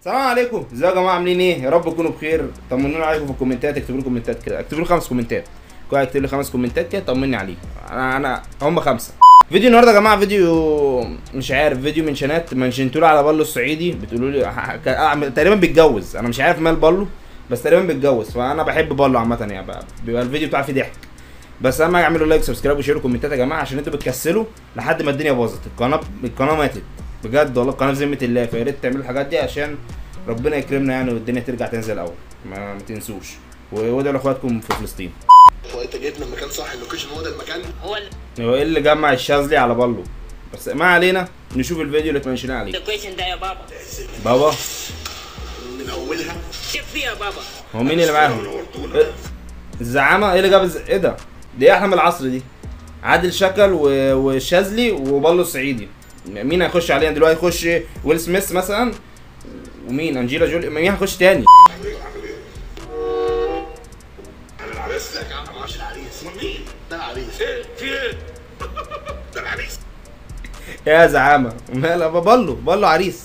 السلام عليكم، ازيكم يا جماعه؟ عاملين ايه؟ يا رب تكونوا بخير. طمنونا عليكم في الكومنتات، اكتبوا لي كومنتات كده، اكتبوا لي 5 كومنتات. كل واحد يكتب لي 5 كومنتات كده طمني عليه. انا هم 5. فيديو النهارده يا جماعه فيديو مش عارف، فيديو منشنتوا لي على بالو الصعيدي، بتقولوا لي تقريبا بيتجوز. انا مش عارف مال بالو، بس تقريبا بيتجوز. فانا بحب بالو عامه يعني، بيبقى الفيديو بتاعي فيه ضحك. بس اهم حاجه اعملوا لايك سبسكرايب وشيروا كومنتات يا جماعه، عشان انتوا بتكسلوا لحد ما الدنيا باظت. القناه ماتت بجد والله، القناه في ذمه الله. فيا ريت تعملوا الحاجات دي عشان ربنا يكرمنا يعني، والدنيا ترجع تنزل الاول. ما تنسوش، وادعوا لاخواتكم في فلسطين. هو انت جايبنا المكان صح؟ اللوكيشن هو ده المكان؟ هو ايه اللي جمع الشاذلي على بالو؟ بس ما علينا، نشوف الفيديو اللي اتمنشناه عليه. اللوكيشن ده يا بابا. بابا من اولها شوف فيها يا بابا. هو مين اللي معاهم؟ الزعامه؟ ايه اللي جاب ايه ده؟ دي احلى من العصر دي. عادل شكل والشاذلي وبالو الصعيدي. مين هيخش علينا دلوقتي؟ يخش ويل سميث مثلا، ومين؟ انجيلا جولي. مين هيخش تاني؟ العريس لك يا عم، معاش العريس. مين؟ ده العريس. ايه؟ في ايه؟ ده العريس. يا زعامه مالها؟ بالو عريس.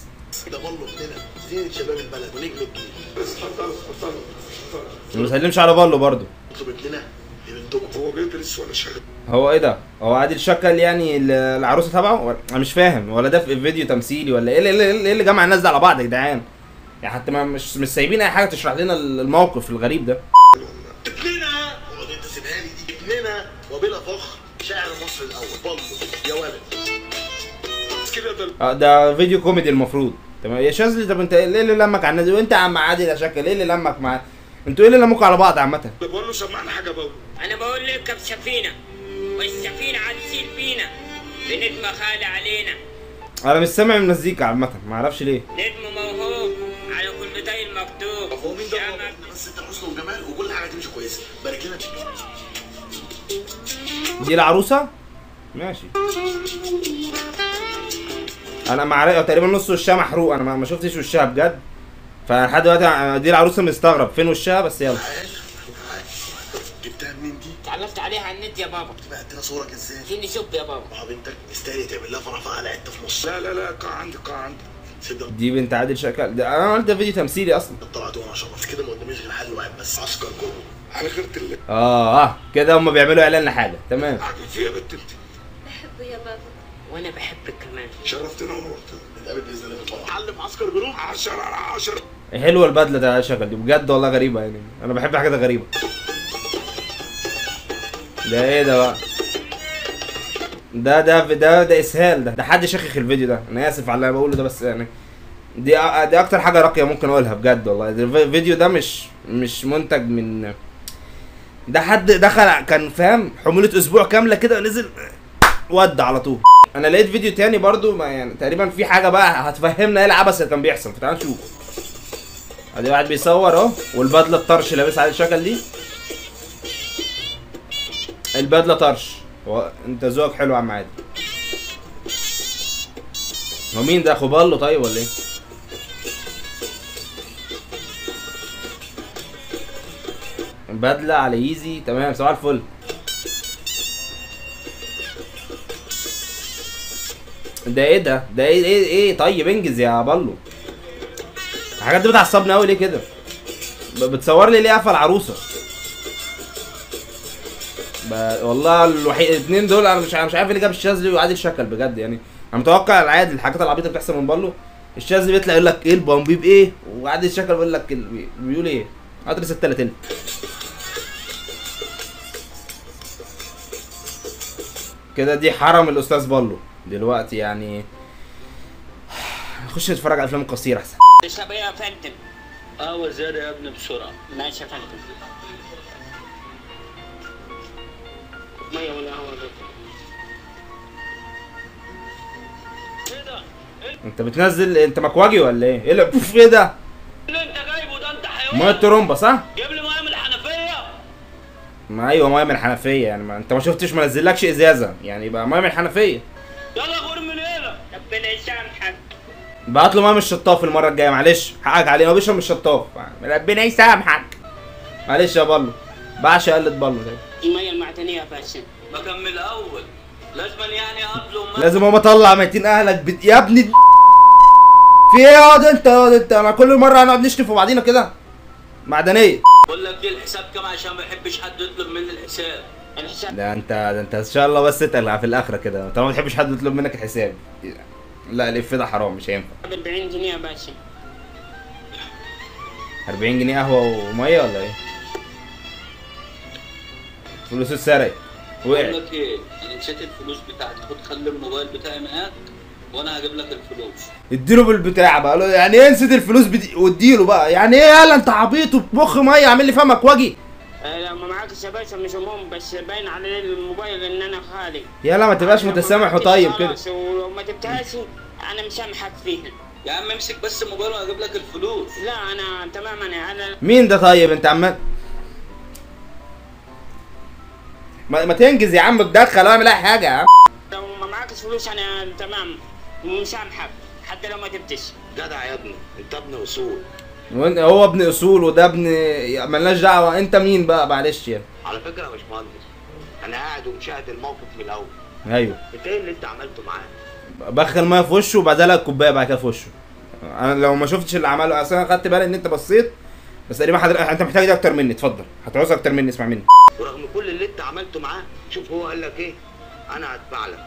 ده بالله ابننا، زين شباب البلد ونجم الجيل. ما بيسلمش على بالو برضه. اطلب ابننا لبنتكم. هو بيدرس ولا شغال؟ هو ايه ده؟ هو عادل شكل يعني العروسه تبعه؟ انا مش فاهم، ولا ده في فيديو تمثيلي ولا ايه اللي جمع الناس دي على بعض يا جدعان؟ يعني حتى ما مش سايبين اي حاجه تشرح لنا الموقف الغريب ده. ابننا، هو دي انت سيبها لي دي. ابننا وبلا فخر شاعر مصر الاول بالله يا ولد. كده ده فيديو كوميدي المفروض. تمام يا شاذلي. طب انت ايه اللي لمك على الناس؟ وانت يا عم عادل يا شكل ايه اللي لمك معاه؟ انتوا ايه اللي لمكوا على بعض عامه؟ بقول له سمعنا حاجه بقى. انا بقول لك بسفينه، والسفينه هتسيل بينا بنجم خالي علينا. انا مش سامع المزيكا عامه، ما اعرفش ليه. نجم موهوب على كل بتاعي المكتوب. هو مين ده؟ بس انت حسن وجمال وكل حاجه تمشي كويسه. بارك لنا. دي العروسه؟ ماشي. انا مع تقريبا نص وشها محروق، انا ما شفتش وشها بجد. فلحد دلوقتي دي العروسه مستغرب فين وشها، بس يلا. جبتها منين دي؟ اتعرفت عليها على النت يا بابا. تبقى ادينا صورك ازاي؟ فيني شوب يا بابا. اه بنتك تستاهل تعمل لها فرح على حته في مصر. لا قاع عندي سيبها. دي بنت عادل شكل ده. انا قلت ده فيديو تمثيلي اصلا. طلعت وانا شرفت كده، ما قداميش غير حل واحد بس، عسكر كله على خيرة الله. كده هم بيعملوا اعلان لحاجه. تمام. عاجبك فيها بنت انت؟ بحبه يا بابا. وانا بحبك كمان. شرفتنا ونورتنا. نتقابل باذن الله في الفرح. علم عسكر جروب 10 على 10. حلوه البدله ده شكل دي بجد والله، غريبه يعني. انا بحب حاجات غريبه. ده ايه ده بقى؟ ده اسهال. ده حد شخخ الفيديو ده. انا اسف على اللي انا بقوله ده، بس يعني دي اكتر حاجه راقيه ممكن اقولها بجد والله. الفيديو ده مش منتج من ده. حد دخل كان فاهم حموله اسبوع كامله كده ونزل ود على طول. انا لقيت فيديو تاني برضو، ما يعني تقريبا في حاجه بقى هتفهمنا ايه العبث اللي كان بيحصل. فتعال نشوف. ادي واحد بيصور اهو، والبدله الطرش لابس على الشكل دي. البدله طرش. انت ذوقك حلو يا عم عادل. هو مين ده؟ اخو بالو طيب ولا ايه؟ بدله على ايزي. تمام صباح الفل. ده ايه ده؟ ده ايه طيب انجز يا بالو. الحاجات دي بتعصبني قوي ليه كده؟ بتصور لي ليه قفل عروسه؟ والله الاثنين دول انا مش عارف اللي جاب الشاذلي وعادل شكل بجد يعني. انا متوقع العادي الحاجات العبيطه اللي بتحصل من بالو. الشاذلي بيطلع يقول لك ايه البومبيب ايه، وعادل شكل بيقول لك بيقول ايه؟ ادرس التلاتين. كده دي حرم الاستاذ بالو دلوقتي يعني. نخش نتفرج على افلام قصيره احسن. تشرب ايه يا فندم؟ قهوة زيادة يا ابني بسرعة. ماشي يا فندم. ميه ولا قهوه؟ ايه ده؟ انت بتنزل انت مكواجي ولا ايه؟ ايه ايه ده؟ اللي انت جايبه ده انت حيوان. ميه ترومبا صح؟ جيب لي ميه من الحنفية. ما ايوه ميه من الحنفيه يعني. ما انت ما شفتش منزلكش ازازه يعني، يبقى ميه من الحنفيه. يلا غور من هنا. ربنا يسامحك. بعت له ميه من الشطاف المره الجايه، معلش حقك عليه. هو بيشرب من الشطاف. ربنا يسامحك. معلش يا بالو، بعشق قلة بالو ده. الميه المعدنيه يا باشا. بكمل الاول. لازم يعني اطلب لازم هو اطلع ميتين اهلك يا ابني. في ايه ياض انت ياض انت؟ انا كل مره هنقعد نشتم في بعضينا كده؟ معدنيه. بقول لك ايه الحساب كام عشان ما يحبش حد يطلب مني الحساب. الحساب ده انت ان شاء الله بس تقلع في الاخره كده طالما ما تحبش حد يطلب منك الحساب. لا الإف ده حرام مش هينفع. ب 40 جنيه يا باشا. 40 جنيه قهوه وميه ولا ايه؟ فلوس اتسرقت بقول وقعت. لك ايه، انا نسيت الفلوس بتاعتي، خد خلي الموبايل بتاعي معاك وانا هجيب لك الفلوس. اديله بالبتاع بقى، قال له يعني ايه نسيت الفلوس واديله بقى، يعني ايه يالا انت عبيط وبمخ ميه عامل لي فمك واجي. لا ما معاك يا باشا مش مهم، بس باين على الموبايل ان انا خالي. يالا ما تبقاش متسامح وطيب كده. خلاص ولو ما جبتهاش انا مسامحك فيها. يا عم امسك بس الموبايل وهجيب لك الفلوس. لا انا تمام انا مين ده طيب انت عمال ما تنجز يا عم تدخل اعمل اي حاجه يا عم. لو ما معاكش فلوس انا تمام مسامحك حتى لو ما جبتش. جدع يا ابني، انت ابن اصول. هو ابن اصول وده ابن ملناش دعوه. انت مين بقى معلش يعني؟ على فكره يا باشمهندس، انا قاعد ومشاهد الموقف من الاول. ايوه انت ايه اللي انت عملته معاه؟ بخل ميه في وشه وبعدها الكوبايه بعد كده في وشه. انا لو ما شفتش اللي عمله اصلا انا خدت بالي ان انت بصيت بس تقريبا انت محتاج ده اكتر مني. اتفضل هتعوز اكتر مني اسمع مني. ورغم كل اللي انت عملته معاه، شوف هو قال لك ايه؟ انا هدفع لك.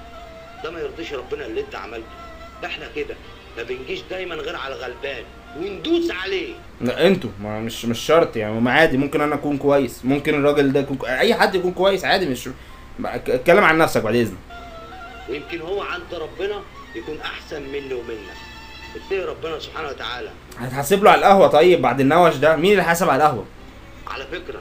ده ما يرضيش ربنا اللي انت عملته. احنا كده ما بنجيش دايما غير على الغلبان وندوس عليه. لا انتوا مش شرط يعني، ما عادي ممكن انا اكون كويس، ممكن الراجل ده يكون اي حد يكون كويس عادي. مش اتكلم عن نفسك بعد اذنك. ويمكن هو عند ربنا يكون احسن مني ومنك. اتقي ربنا سبحانه وتعالى. هتحاسب له على القهوه طيب بعد النوش ده؟ مين اللي حاسب على القهوه؟ على فكره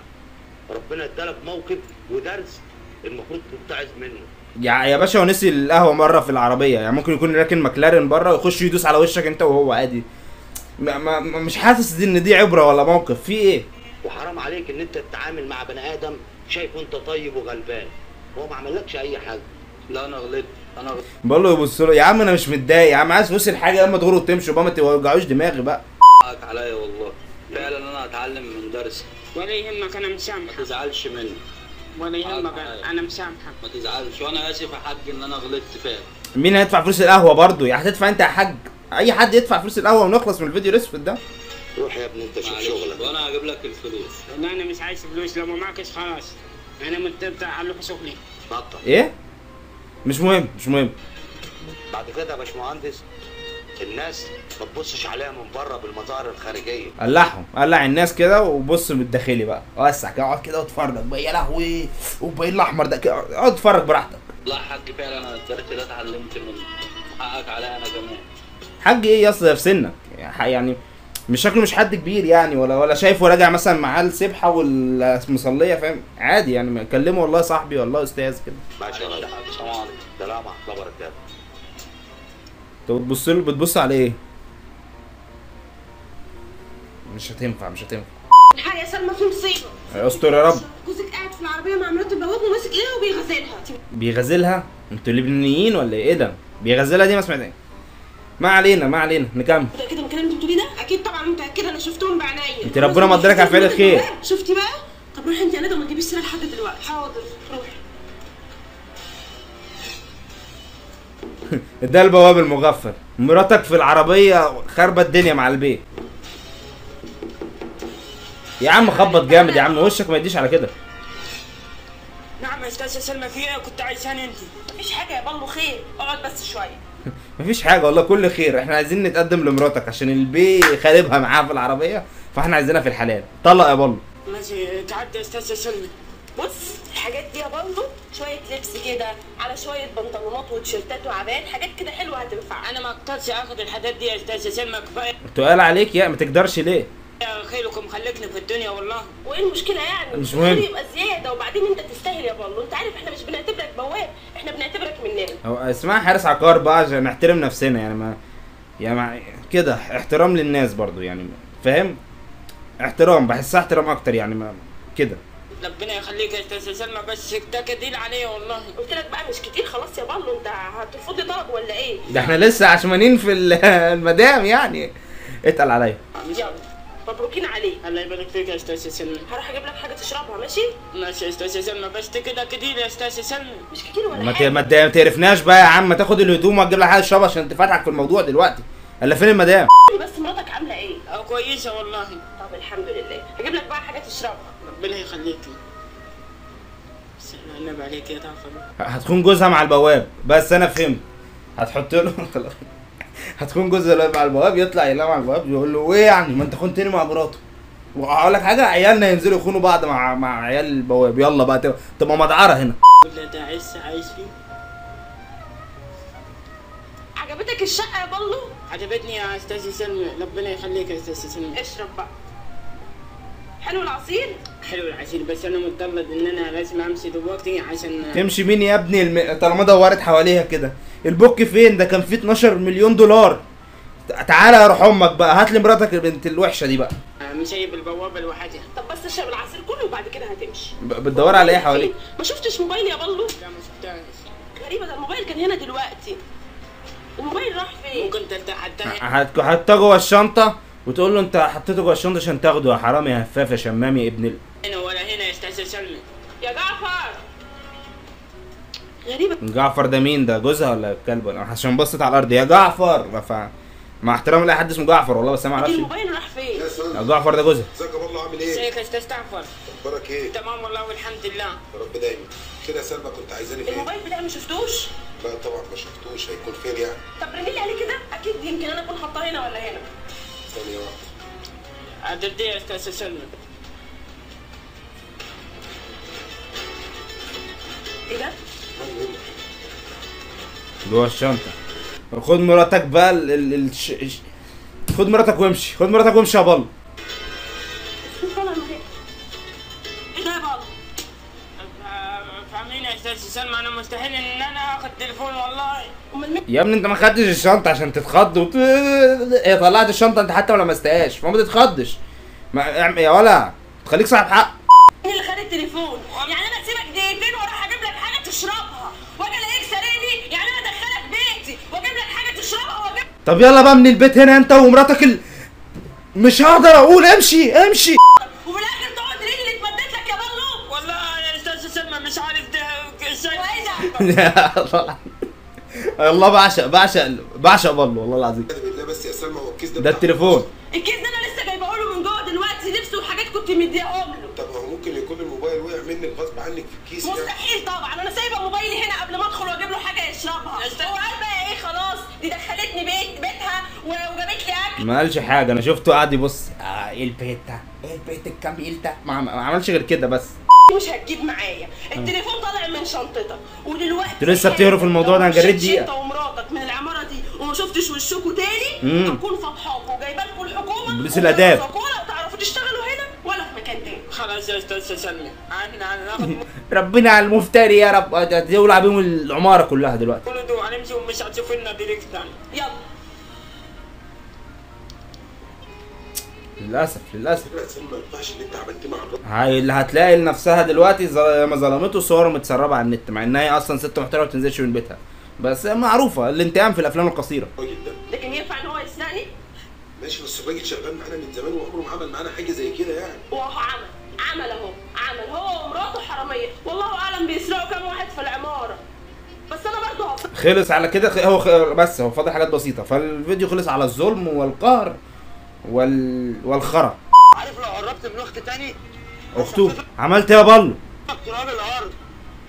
ربنا ادالك موقف ودرس المفروض تتعظ منه. يا باشا هو نسي القهوه مره في العربيه يعني، ممكن يكون راكن مكلارين بره ويخش يدوس على وشك انت وهو عادي. مش حاسس ان دي عبره ولا موقف في ايه؟ وحرام عليك ان انت تتعامل مع بني ادم شايفه انت طيب وغلبان. هو ما عملكش اي حاجه. لا انا غلطت انا غلطت. بقول له يبص له يا عم انا مش متضايق يا عم، عايز فلوس الحاجه لما تغور وتمشي وبقى ما توجعوش دماغي بقى. حقك عليا والله، فعلا انا هتعلم من درسك. ولا يهمك انا ما مسامحك. تزعلش مني. ولا يهمك انا مسامحك. ما تزعلش، وانا اسف يا حاج ان انا غلطت فعلا. مين هيدفع فلوس القهوه برضه؟ يا هتدفع انت يا حاج، اي حد يدفع فلوس القهوه ونخلص من الفيديو الاسود ده. روح يا ابني انت شوف معلش شغلك. وانا هجيب لك الفلوس. لا انا مش عايز فلوس، لو ما معكش خلاص انا متبع على شغلي. بطل. ايه؟ مش مهم. بعد كده يا باشمهندس الناس ما تبصش عليها من بره بالمظاهر الخارجيه. قلع الناس كده وبص من الداخلي بقى، وسع كده اقعد كده واتفرج بقى. يا لهوي وباين الاحمر ده كده، اقعد اتفرج براحتك. لا يا حاج فعلا انا الدرس ده اتعلمت منه، حقك عليا انا كمان. حاج ايه يا اسطى في سنك يعني؟ مش شكله مش حد كبير يعني، ولا شايفه راجع مثلا معاه السبحه والمصليه فاهم؟ عادي يعني كلمه والله صاحبي والله استاذ كده. ماشي يا راجل. السلام عليكم. سلام ورحمه الله وبركاته. انت بتبص على ايه؟ مش هتنفع. الحق يا سلمى في مصيبه. استر يا رب. جوزك قاعد في العربيه مع مراته البواب وماسك ايديها وبيغزلها. بيغزلها؟ انتوا لبنانيين ولا ايه ده؟ بيغزلها دي ما سمعتهاش. ما علينا نكمل. متاكده من الكلام اللي انت بتقوليه ده؟ اكيد طبعا متاكده، انا شفتهم بعينيا. انت ربنا مقدرك على فعل الخير. شفتي بقى؟ طب روحي انت يا ندى وما تجيبيش سيره لحد دلوقتي. حاضر روحي. ده البواب المغفل، مراتك في العربيه خربت الدنيا مع البيت. يا عم خبط جامد يا عم، وشك ما يديش على كده. نعم يا استاذه سلمى، في ايه كنت عايزاني انت؟ مفيش حاجه يا بالله، خير اقعد بس شويه. مفيش حاجه والله كل خير، احنا عايزين نتقدم لمراتك عشان البي خاربها معاها في العربيه، فاحنا عايزينها في الحلال. طلق يا بالله. ماشي تعدي يا استاذه سلمى. بص الحاجات دي يا بالله شويه لبس كده على شويه بنطلونات وتيشيرتات وعبايات، حاجات كده حلوه هتنفع. انا ما اقدرش اخد الحاجات دي يا استاذه سلمى، كفايه تقال عليك يا ما تقدرش ليه؟ خيركم خليكني في الدنيا والله. وايه المشكله يعني؟ مش مهم. الخير يبقى زياده، وبعدين انت تستاهل يا بالله. انت عارف احنا مش بنعتبرك بواب، احنا بنعتبرك مننا. هو اسمها حارس عقار بقى عشان نحترم نفسنا يعني، ما يعني كده احترام للناس برضو يعني فاهم؟ احترام، بحسها احترام اكتر يعني ما كده. ربنا يخليك يا استاذه سلمى، بس ده كديل عليا والله. قلت لك بقى مش كتير خلاص يا بالله، انت هترفضي طلب ولا ايه؟ ده احنا لسه عشمانين في المدام يعني. اتقل عليا. يلا مبروكين عليه. الله يبارك فيك يا استاذه سلمى. هروح اجيب لك حاجه تشربها ماشي؟ ماشي يا استاذه سلمى، بس كده كديل يا استاذه سلمى. مش كتير ولا حاجه. ما تقرفناش بقى يا عم، تاخد الهدوم وتجيب لك حاجه تشربها عشان تفتحك في الموضوع دلوقتي. الا فين المدام؟ بس مراتك عامله ايه؟ أو كويسة والله. طب الحمد لله، هجيب لك بقى حاجه تشربها. ربنا يخليكي. بس احنا النبي عليك يا تعفر. هتكون جوزها مع البواب. بس انا فهمت، هتحط له هتكون جوزها مع البواب، يطلع يلاقي مع البواب يقول له ايه يعني ما انت خنتني مع مراته. وهقول لك حاجه، عيالنا ينزلوا يخونوا بعض مع عيال البواب، يلا بقى تبقى مدعره هنا. كل ده عايش فيه. عجبتك الشقه يا بلو؟ عجبتني يا استاذ سلمى، ربنا يخليك يا استاذ سلمى. اشرب بقى. حلو العصير؟ حلو العسير، بس انا متطلب ان انا لازم امشي دلوقتي عشان تمشي مين يا ابني طالما دورت حواليها كده؟ البوك فين؟ ده كان فيه 12 مليون دولار. تعالى يا روح امك بقى، هات لي مراتك البنت الوحشه دي بقى. مسيب البوابه لوحدها. طب بس اشرب العصير كله وبعد كده هتمشي. بتدور على ايه حواليك؟ ما شفتش موبايلي يا بلو؟ لا ما شفتهاش. غريبه، ده الموبايل كان هنا دلوقتي. الموبايل راح فين؟ ممكن حتى حطها جوه الشنطه وتقول له انت حطيته جوه الشنطه عشان تاخده يا حرامي يا هفاف يا شمام يا ابن هنا ولا هنا يا استاذ سلمى. يا جعفر. غريبه. جعفر ده مين؟ ده جوزها ولا الكلب؟ عشان بصت على الارض يا جعفر. مع احترام لاي حد اسمه جعفر والله، بس انا ما اعرفش. الموبايل راح فين؟ يا جعفر ده جوزها. ازيك يا والله، عامل ايه؟ ازيك يا استاذ جعفر؟ اخبارك ايه؟ تمام والله والحمد لله. يا رب دايما. كده يا سلمى كنت عايزاني في ايه؟ الموبايل بتاعي ما شفتوش؟ لا طبعا ما شفتوش، هيكون فين يعني؟ طب رميلي عليه كده، اكيد يمكن انا اكون حاطاه هنا ولا هنا. ثانية واحدة. عدد ايه يا استاذ سلمى؟ ايه ده؟ جوه الشنطه. خد مراتك بقى خد مراتك وامشي، خد مراتك وامشي يا بلو. ايه ده يا بلو؟ فاهمين يا استاذ سلمى، انا مستحيل ان انا اخد تليفون والله. امال مين؟ يا ابني انت ما خدتش الشنطه عشان تتخض هي طلعت الشنطه انت حتى ما لمستهاش، فما تتخضش. يا ولا تخليك صاحب حق. مين اللي خد التليفون؟ يعني انا اسيبك دقيقتين واروح اجيب لك حاجه تشربها واجي الاقيك سارقني؟ يعني انا ادخلك بيتي واجيب لك حاجه تشربها واجيب. طب يلا بقى من البيت هنا انت ومراتك مش هقدر اقول امشي. وفي الاخر تقعد رجلي اتمدت لك يا بلو. والله يا استاذ سلمى مش عارف ده ازاي. وايه ده؟ الله بعشق بلو والله العظيم. بالله بس يا سلمى، هو الكيس ده التليفون. الكيس ده انا لسه جايبه له من جوه دلوقتي، لبس وحاجات كنت مديهم له. طب هو ممكن يكون الموبايل وقع منك غصب عنك في الكيس يعني؟ مستحيل طبعا، انا سايبه موبايلي هنا قبل ما ادخل واجيب له حاجه يشربها. هو قال بقى ايه؟ خلاص دي دخلتني بيتها وجابت لي اكل. ما قالش حاجه، انا شفته قاعد يبص. ايه البيت ده؟ ايه البيت الجميل ده؟ ما عملش غير كده بس. مش هتجيب معايا التليفون، طالع من شنطتك ودلوقتي انتوا لسه بتهروا في الموضوع ده؟ انا جريت دقيقه. انت ومراتك من العماره دي وما شفتش وشكوا تاني، هكون فضحاكوا وجايبه لكم الحكومه بوليس الاداب. ولا تعرفوا تشتغلوا هنا ولا في مكان تاني. خلاص يا استاذ سلمى، احنا هناخد ربنا على المفتري يا رب، تولع بيهم العماره كلها دلوقتي. كل دول هنمشي ومش هتشوف لنا ديريكت تاني. يلا. للاسف يا سلمى ما ينفعش اللي انت عملتيه مع الراجل. هاي اللي هتلاقي لنفسها دلوقتي ما ظلمته صور متسربه على النت، مع انها هي اصلا ست محترمه ما بتنزلش من بيتها، بس معروفه الانتقام في الافلام القصيره. الراجل ده لكن ينفع ان هو يسرقني؟ ماشي، بس الراجل شغال معانا من زمان وعمره ما عمل معانا حاجه زي كده يعني. وهو عمل اهو، عمل هو ومراته حراميه، والله اعلم بيسرقوا كام واحد في العماره. بس انا برضه خلص على كده. هو بس هو فاضل حاجات بسيطه، فالفيديو خلص على الظلم والقهر والخرا. عارف لو قربت من اخت تاني اخته عملت ايه يا بلو؟ تراب الارض.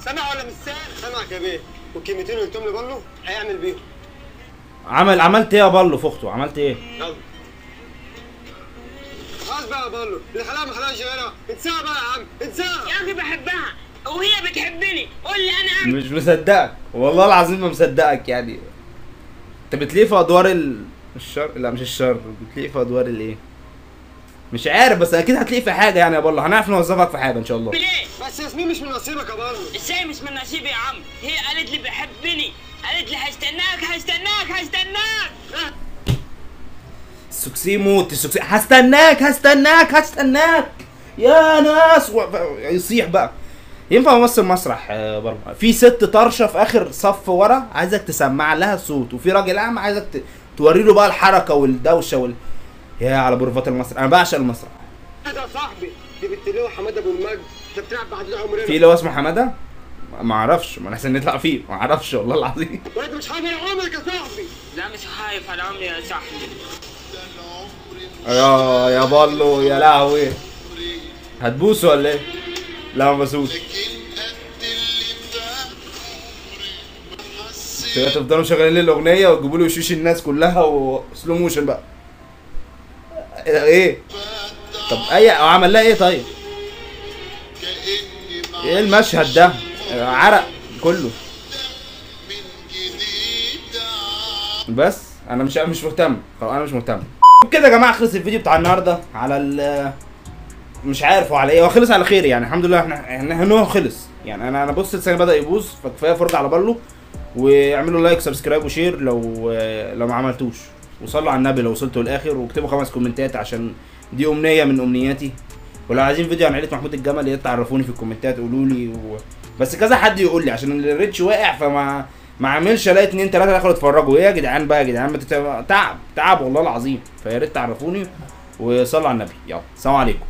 سامع ولا مش سامع؟ سامعك يا بيه، والكلمتين اللي قلتهم لبلو هيعمل بيهم. عملت ايه يا بلو في اخته؟ عملت ايه؟ يلا خلاص بقى يا بلو، اللي خلاها ما خلاهاش غيرها، انساها بقى يا عم، انساها. يا اخي بحبها وهي بتحبني، قول لي انا اعمل. مش مصدقك والله العظيم، ما مصدقك يعني. انت بتلاقيه في ادوار الشر، لا مش الشر، بتلاقيه في ادوار الايه؟ مش عارف، بس اكيد هتلاقيه في حاجه يعني يا بلو، هنعرف نوظفك في حاجه ان شاء الله. ليه؟ بس ياسمين مش من نصيبك يا بلو. ازاي مش من نصيبي يا عم؟ هي قالت لي بحبني، قالت لي هستناك. السوكسي موت، السوكسي هستناك يا ناس يصيح بقى. ينفع ممثل مسرح برضه. في ست طرشه في اخر صف ورا عايزك تسمع لها صوت، وفي راجل اعمى عايزك توري له بقى الحركه والدوشه يا على بروفات المسرح، انا بعشق المسرح. ده صاحبي، دي بنت لواء حماده ابو المجد، انت بتلعب بحدود عمرنا. في لواء اسمه حماده؟ ما اعرفش، ما احسن نطلع فيه، ما اعرفش والله العظيم. وانت مش خايف على عمرك يا صاحبي؟ لا مش خايف على عمري يا صاحبي. يا بالو يا لهوي. هتبوسه ولا ايه؟ لا ما بسوش. تفضلوا شغالين لي الاغنيه وتجيبوا لي وشوش الناس كلها وسلو موشن بقى. ايه؟ طب عمل لها ايه طيب؟ ايه المشهد ده؟ عرق كله. بس انا مش مهتم، انا مش مهتم. كده يا جماعه خلص الفيديو بتاع النهارده على مش عارف هو على ايه، هو خلص على خير يعني الحمد لله. احنا هو خلص يعني. انا بص السنه بدا يبوظ، فكفايه فرجه على بالو. واعملوا لايك سبسكرايب وشير لو ما عملتوش، وصلوا على النبي لو وصلتوا للاخر، واكتبوا 5 كومنتات عشان دي امنيه من امنياتي. ولو عايزين فيديو عن عيله محمود الجمل يا تعرفوني في الكومنتات، قولوا لي بس كذا حد يقول لي عشان الريتش واقع، فما اعملش الاقي 2 3 دخلوا اتفرجوا. ايه يا جدعان بقى يا جدعان، تعب والله العظيم. فيا ريت تعرفوني وصلوا على النبي. يلا سلام عليكم.